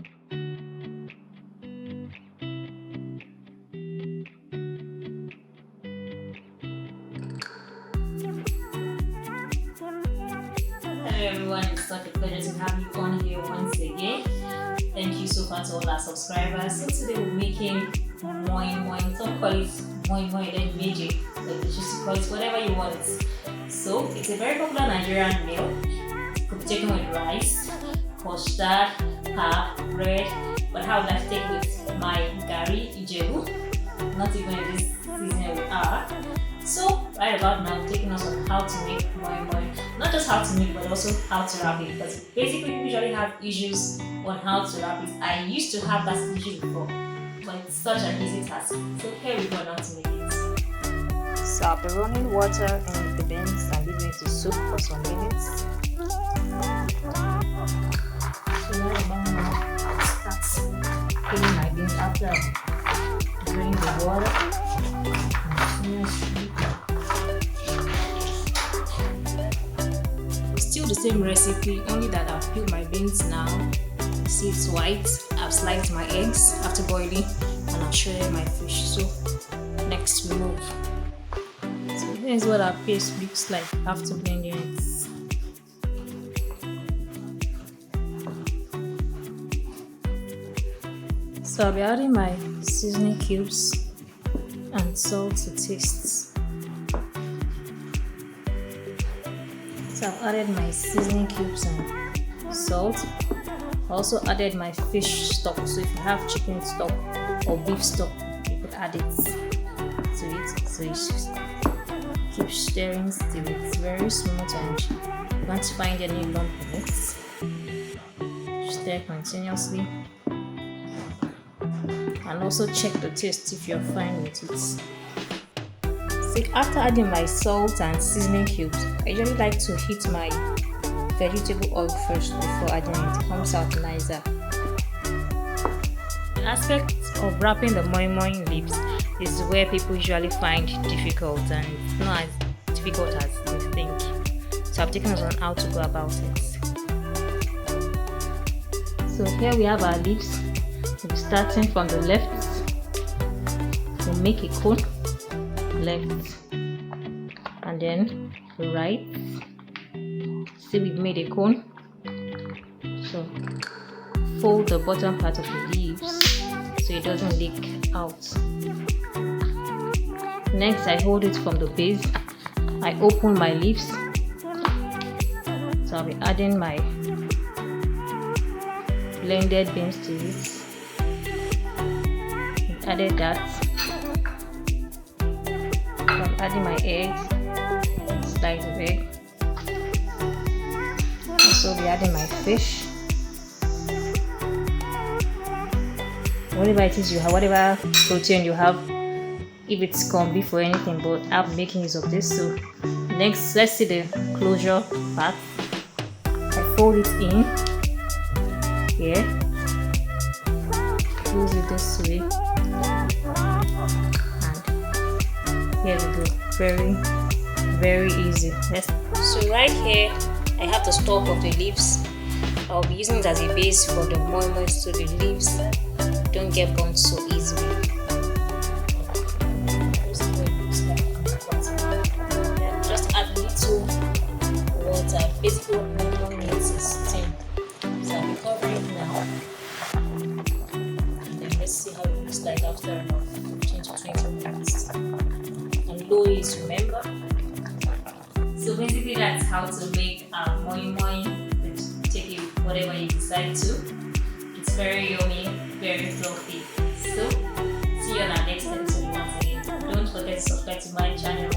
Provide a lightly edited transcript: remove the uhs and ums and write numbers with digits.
Hello everyone, it's such a pleasure to have you on here once again. Thank you so far to all our subscribers. So today we're making Moin. Some call it Moin then Meiji, but you just call it whatever you want. So it's a very popular Nigerian meal. It could be taken with rice, custard, pap, bread, but how would I take with my gari ijebu? Not even in this season we are. So right about now, taking us on how to make Moin. Not just how to make, but also how to wrap it. Because basically, we usually have issues on how to wrap it. I used to have that issue before, but it's such an easy task. So here we go now to make it. So I'll be running water in the beans and leaving it to soak for some minutes. So right about now, I'll start cleaning my beans after draining the water. Still the same recipe, only that I've peeled my beans now. See, it's white. I've sliced my eggs after boiling and I've shredded my fish. So next we move. So here's what our paste looks like after blending it. So I'll be adding my seasoning cubes and salt to taste. So I've added my seasoning cubes and salt. I also added my fish stock. So if you have chicken stock or beef stock, you could add it to it. So you keep stirring till it's very smooth and you want to find any lump in it. Stir continuously. And also check the taste if you're fine with it. So after adding my salt and seasoning cubes, I usually like to heat my vegetable oil first before adding it. It comes out nicer. The aspect of wrapping the Moin leaves is where people usually find difficult, and it's not as difficult as they think. So I've taken us on how to go about it. So here we have our leaves. We're starting from the left. We'll make a cone. Left and then right. See, we've made a cone. So fold the bottom part of the leaves so it doesn't leak out. Next, I hold it from the base. I open my leaves. So I'll be adding my blended beans to it. Added that. I'm adding my eggs, slice of egg. Also be adding my fish. Whatever it is you have, whatever protein you have, if it's corned beef or anything, but I'm making use of this. So next, let's see the closure part. I fold it in here, close it this way. Here we go. Very easy. So right here I have the stalk of the leaves. I'll be using it as a base for the Moin so the leaves don't get burnt so easily. Just add little water. Basically what Moin needs is steam. So I'll be covering it now. And then let's see how it looks like after about 15 to 20 minutes. Low is, remember. So basically that's how to make Moin. Take it whatever you decide to. It's very yummy, very fluffy. So see you on our next episode once again. Don't forget to subscribe to my channel.